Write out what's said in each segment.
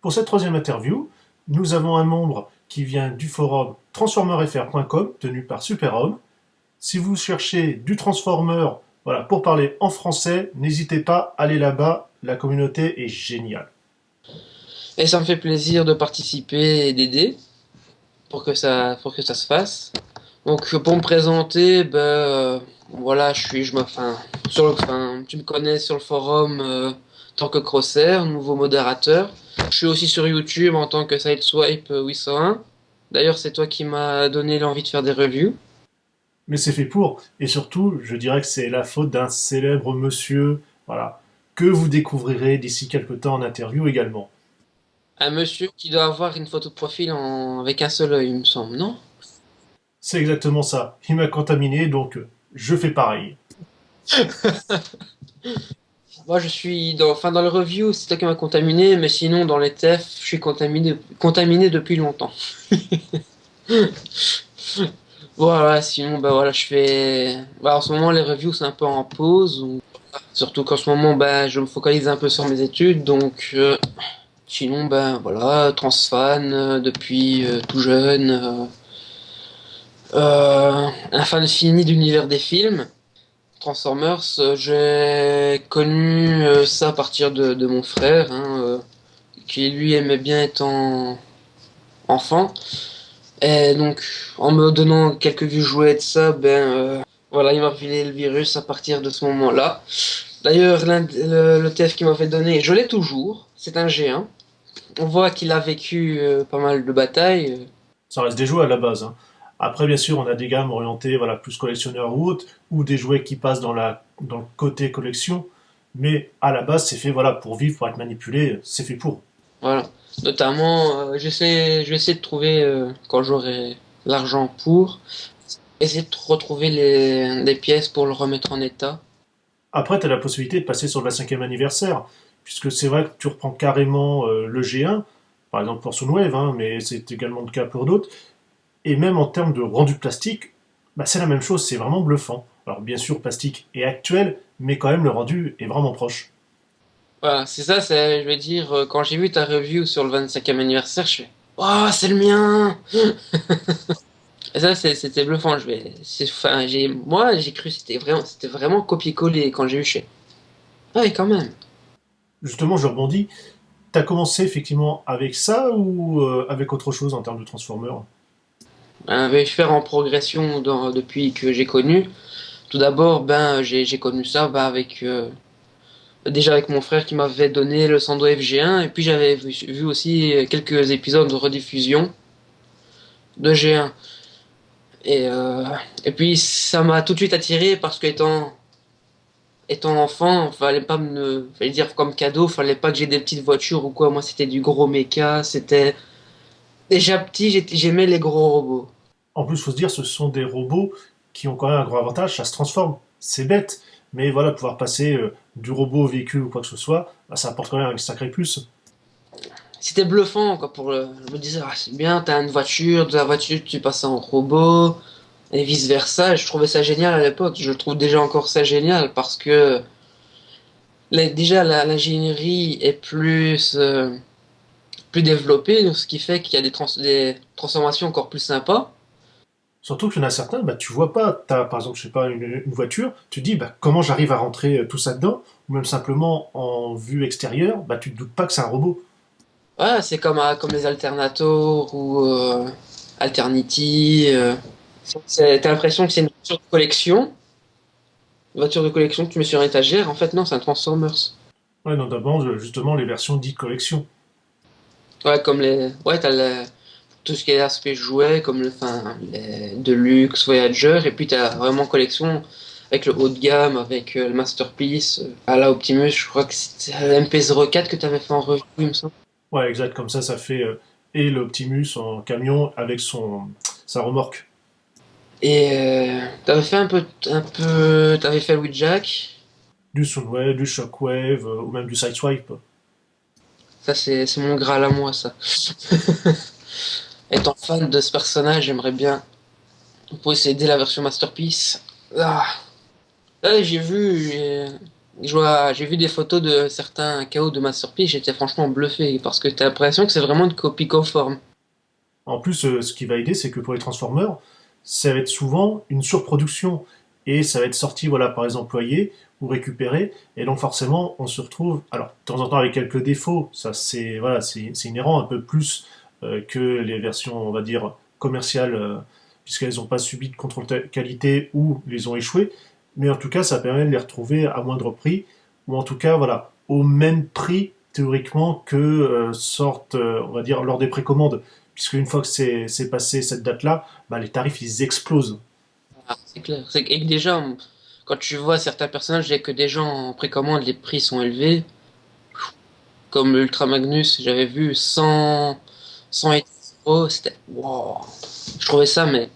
Pour cette troisième interview, nous avons un membre qui vient du forum transformerfr.com, tenu par Superhomme. Si vous cherchez du Transformer, voilà, pour parler en français, n'hésitez pas, allez là-bas, la communauté est géniale. Et ça me fait plaisir de participer et d'aider pour que ça se fasse. Donc pour me présenter, voilà, tu me connais sur le forum en tant que crosser, nouveau modérateur. Je suis aussi sur YouTube en tant que Sideswipe 801. D'ailleurs, c'est toi qui m'as donné l'envie de faire des reviews. Mais c'est fait pour, et surtout, je dirais que c'est la faute d'un célèbre monsieur, voilà, que vous découvrirez d'ici quelques temps en interview également. Un monsieur qui doit avoir une photo de profil avec un seul œil, il me semble, non? C'est exactement ça. Il m'a contaminé, donc je fais pareil. Moi, je suis dans le review, c'est toi qui m'as contaminé, mais sinon, dans les TF, je suis contaminé depuis longtemps. Voilà, sinon, voilà, en ce moment, les reviews, c'est un peu en pause. Surtout qu'en ce moment, je me focalise un peu sur mes études. Donc, sinon, voilà, transfan depuis tout jeune. Un fan fini d'univers des films. Transformers, j'ai connu ça à partir de mon frère, hein, qui lui aimait bien étant enfant. Et donc, en me donnant quelques jouets de ça, voilà, il m'a filé le virus à partir de ce moment-là. D'ailleurs, le TF qu'il m'avait donné, je l'ai toujours, c'est un G1. On voit qu'il a vécu pas mal de batailles. Ça reste des jouets à la base, hein. Après, bien sûr, on a des gammes orientées, voilà, plus collectionneurs ou autres, ou des jouets qui passent dans le côté collection. Mais à la base, c'est fait, voilà, pour vivre, pour être manipulé, c'est fait pour. Voilà. Notamment, je vais essayer de trouver, quand j'aurai l'argent pour, essayer de retrouver des pièces pour le remettre en état. Après, tu as la possibilité de passer sur le 25e anniversaire, puisque c'est vrai que tu reprends carrément le G1, par exemple pour Soundwave, hein, mais c'est également le cas pour d'autres. Et même en termes de rendu plastique, bah, c'est la même chose, c'est vraiment bluffant. Alors bien sûr, plastique est actuel, mais quand même le rendu est vraiment proche. Voilà, c'est ça, je vais dire, quand j'ai vu ta review sur le 25e anniversaire, je fais, oh, c'est le mien! Et ça, c'était bluffant. Moi, j'ai cru que c'était vraiment copier-coller quand j'ai eu chez. Ah oui, quand même. Justement, je rebondis. T'as commencé effectivement avec ça ou avec autre chose en termes de Transformers? Je vais faire en progression depuis que j'ai connu. Tout d'abord, j'ai connu ça, déjà avec mon frère qui m'avait donné le Sando FG1, et puis j'avais vu aussi quelques épisodes de rediffusion de G1. Et, euh, et puis ça m'a tout de suite attiré parce qu'étant enfant, fallait dire comme cadeau, fallait pas que j'ai des petites voitures ou quoi. Moi, c'était du gros méca, c'était déjà petit, j'aimais les gros robots. En plus, il faut se dire, ce sont des robots qui ont quand même un gros avantage, ça se transforme. C'est bête, mais voilà, pouvoir passer du robot au véhicule ou quoi que ce soit, bah, ça apporte quand même un sacré plus. C'était bluffant, quoi. Je me disais, ah, c'est bien, t'as une voiture, de la voiture, tu passes en robot, et vice versa. Et je trouvais ça génial à l'époque. Je trouve déjà encore ça génial parce que déjà l'ingénierie est plus développée, ce qui fait qu'il y a des transformations encore plus sympas. Surtout qu'il y en a certains, bah, tu vois pas, t'as par exemple, je sais pas, une voiture, tu te dis, bah, comment j'arrive à rentrer tout ça dedans, ou même simplement en vue extérieure, bah, tu te doutes pas que c'est un robot. Ouais, c'est comme les Alternator ou Alternity. T'as l'impression que c'est une voiture de collection. Une voiture de collection que tu mets sur une étagère. En fait, non, c'est un Transformers. Ouais, notamment, justement, les versions dites collection. Ouais, ouais, tout ce qui est aspect jouet, les Deluxe, Voyager, et puis t'as vraiment collection avec le haut de gamme, avec le Masterpiece. À la Optimus, je crois que c'était la MP04 que t'avais fait en revue, il me semble. Ouais, exact, comme ça fait, et l'Optimus en camion avec sa remorque. Et t'avais fait le Jack. Du Soundwave, du Shockwave, ou même du Sideswipe. Ça, c'est mon Graal à moi, ça. Étant fan de ce personnage, j'aimerais bien posséder la version Masterpiece. Ah. Là, j'ai vu J'ai vu des photos de certains KO de Masterpiece, j'étais franchement bluffé parce que t'as l'impression que c'est vraiment une copie conforme. En plus, ce qui va aider, c'est que pour les Transformers, ça va être souvent une surproduction. Et ça va être sorti voilà, par les employés ou récupéré. Et donc forcément, on se retrouve, alors de temps en temps avec quelques défauts, ça c'est voilà, c'est inhérent un peu plus que les versions, on va dire, commerciales, puisqu'elles n'ont pas subi de contrôle qualité ou les ont échoué. Mais en tout cas, ça permet de les retrouver à moindre prix, ou en tout cas, voilà, au même prix théoriquement que sortent, on va dire, lors des précommandes puisque une fois que c'est passé cette date-là, bah, les tarifs ils explosent. Ah, c'est clair. Et que déjà, quand tu vois certains personnages et que des gens en précommande, les prix sont élevés, comme l'Ultra Magnus, j'avais vu 100 et 10 euros, c'était wow. Je trouvais ça, mais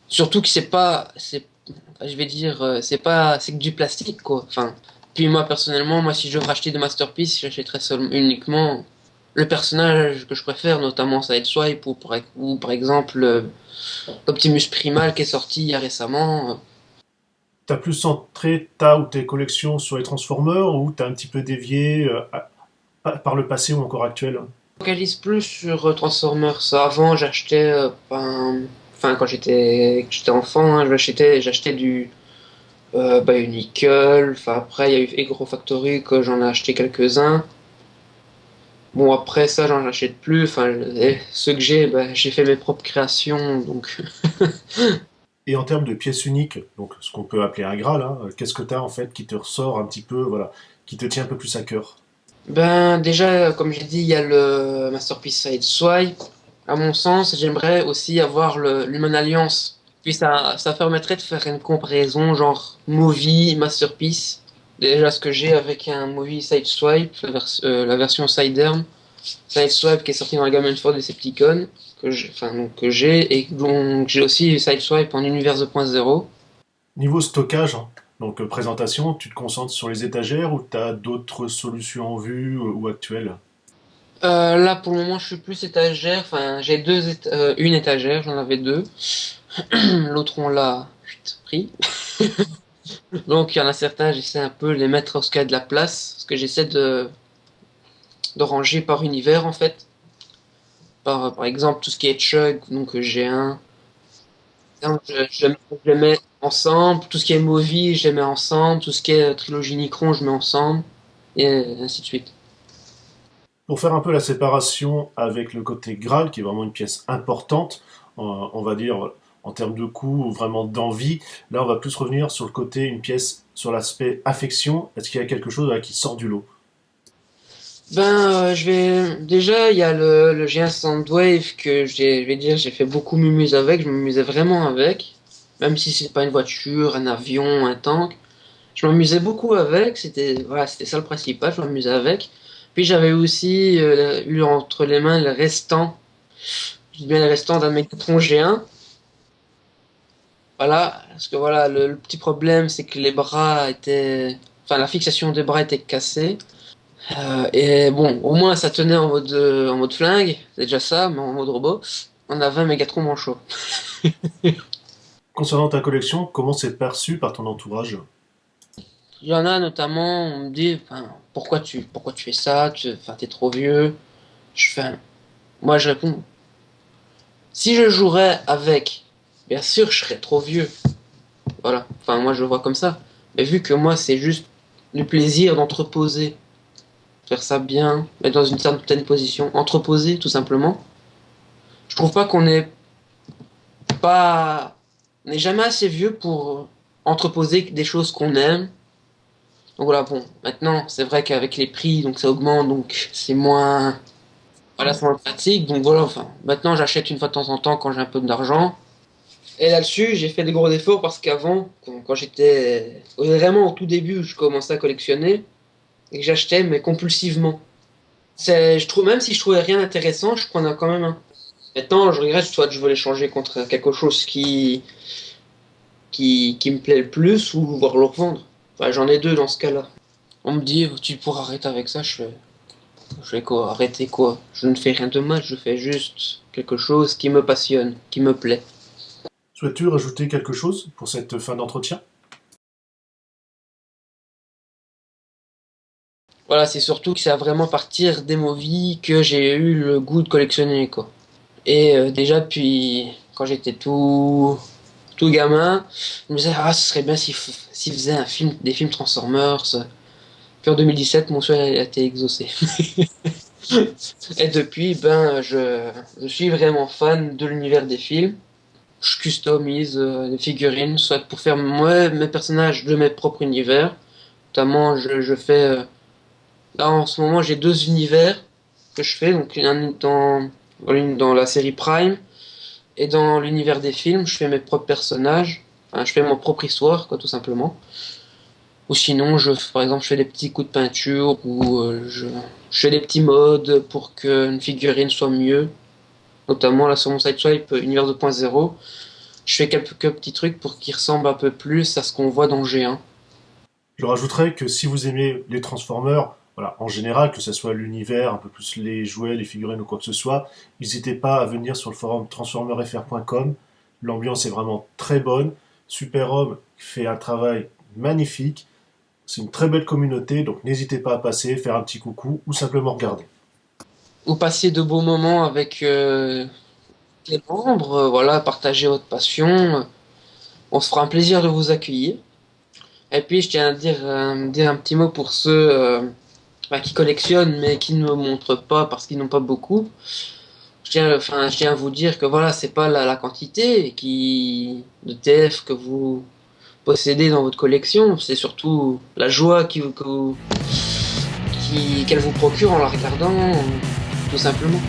surtout que je vais dire, c'est que du plastique, quoi. Enfin, puis moi, personnellement, moi, si je veux racheter des Masterpiece, j'achèterais seulement uniquement le personnage que je préfère, notamment Sideswipe ou par exemple Optimus Primal qui est sorti il y a récemment. T'as plus centré ta ou tes collections sur les Transformers ou t'as un petit peu dévié par le passé ou encore actuel? Je focalise plus sur Transformers. Avant, j'achetais, enfin, quand j'étais enfant, hein, j'achetais du Bionicle. Enfin, après, il y a eu Egro Factory que j'en ai acheté quelques-uns. Bon, après ça, j'en achète plus. Enfin, ceux que j'ai, j'ai fait mes propres créations, donc. Et en termes de pièces uniques, donc ce qu'on peut appeler un Graal, hein, qu'est-ce que t'as en fait qui te ressort un petit peu, voilà, qui te tient un peu plus à cœur? Ben, déjà, comme j'ai dit, il y a le Masterpiece Sideswipe. À mon sens, j'aimerais aussi avoir l'Human Alliance. Puis ça permettrait de faire une comparaison genre Movie, Masterpiece. Déjà, ce que j'ai avec un Movie Sideswipe, la version Sidearm. Sideswipe qui est sorti dans la gamme for Decepticon, que j'ai, et donc j'ai aussi Sideswipe en Univers 2.0. Niveau stockage, hein, donc présentation, tu te concentres sur les étagères ou t'as d'autres solutions en vue ou actuelles? Là, pour le moment, je suis plus étagère. Enfin, j'ai une étagère, j'en avais deux. L'autre, on l'a pris. Donc, il y en a certains, j'essaie un peu de les mettre au ce qu'il y a de la place. Parce que j'essaie de ranger par univers, en fait. Par exemple, tout ce qui est Chug, donc j'ai un. Donc, je les mets ensemble. Tout ce qui est Movie, je les mets ensemble. Tout ce qui est trilogie Necron, je mets ensemble. Et ainsi de suite. Pour faire un peu la séparation avec le côté Graal, qui est vraiment une pièce importante, on va dire en termes de coût ou vraiment d'envie, là on va plus revenir sur le côté, une pièce sur l'aspect affection. Est-ce qu'il y a quelque chose là, qui sort du lot? Déjà, il y a le géant Soundwave que je vais dire, j'ai fait beaucoup mumuse avec. Je m'amusais vraiment avec. Même si c'est pas une voiture, un avion, un tank. Je m'amusais beaucoup avec. Voilà, c'était ça le principal. Je m'amusais avec. Puis j'avais aussi eu entre les mains le restant. Je dis bien le restant d'un Megatron G1. Voilà. Parce que voilà, le petit problème, c'est que les bras étaient, enfin, la fixation des bras était cassée. Et bon, au moins ça tenait en mode flingue, c'est déjà ça, mais en mode robot. On avait un Mégatron manchot. Concernant ta collection, comment c'est perçu par ton entourage? Il y en a notamment, on me dit, enfin, pourquoi tu fais ça? Enfin, t'es trop vieux. Je fais, moi je réponds, si je jouerais avec, bien sûr je serais trop vieux. Voilà. Enfin, moi je le vois comme ça. Mais vu que moi c'est juste du plaisir d'entreposer, faire ça bien, mettre dans une certaine position, entreposer tout simplement. Je trouve pas pas, on n'est jamais assez vieux pour entreposer des choses qu'on aime. Donc voilà, bon, maintenant, c'est vrai qu'avec les prix, donc ça augmente, donc c'est moins, voilà, c'est moins pratique. Donc voilà, enfin, maintenant, j'achète une fois de temps en temps quand j'ai un peu d'argent. Et là-dessus, j'ai fait des gros efforts parce qu'avant, quand j'étais vraiment au tout début, où je commençais à collectionner et que j'achetais, mais compulsivement. Je trouve, même si je trouvais rien d'intéressant, je prenais quand même un. Maintenant, je regrette, soit je veux les changer contre quelque chose qui me plaît le plus ou voir le revendre. Enfin, j'en ai deux dans ce cas-là. On me dit, tu pourras arrêter avec ça. Je fais quoi? Arrêter quoi? Je ne fais rien de mal, je fais juste quelque chose qui me passionne, qui me plaît. Souhaites-tu rajouter quelque chose pour cette fin d'entretien? Voilà, c'est surtout que c'est à vraiment partir des movies que j'ai eu le goût de collectionner, quoi. Et déjà, depuis quand j'étais tout gamin, je me disais, ah, ce serait bien s'ils faisaient des films Transformers. Puis en 2017, mon souhait a été exaucé. Et depuis, je suis vraiment fan de l'univers des films. Je customise des figurines, soit pour faire moi mes personnages de mes propres univers. Notamment, je fais. Là, en ce moment, j'ai deux univers que je fais. Donc, dans la série Prime et dans l'univers des films, je fais mes propres personnages. Enfin, je fais mon propre histoire, quoi, tout simplement. Ou sinon, par exemple, je fais des petits coups de peinture ou je fais des petits mods pour qu'une figurine soit mieux. Notamment là sur mon Sideswipe Univers 2.0, je fais quelques petits trucs pour qu'il ressemble un peu plus à ce qu'on voit dans G1. Je rajouterais que si vous aimez les Transformers, voilà, en général, que ce soit l'univers, un peu plus les jouets, les figurines ou quoi que ce soit, n'hésitez pas à venir sur le forum transformerfr.com. L'ambiance est vraiment très bonne. Superhomme fait un travail magnifique. C'est une très belle communauté, donc n'hésitez pas à passer, faire un petit coucou ou simplement regarder. Vous passez de beaux moments avec les membres, voilà, partagez votre passion. On se fera un plaisir de vous accueillir. Et puis, je tiens à dire un petit mot pour ceux qui collectionnent mais qui ne me montrent pas parce qu'ils n'ont pas beaucoup. Je tiens à vous dire que voilà, c'est pas la quantité de TF que vous possédez dans votre collection, c'est surtout la joie qu'elle vous procure en la regardant, tout simplement.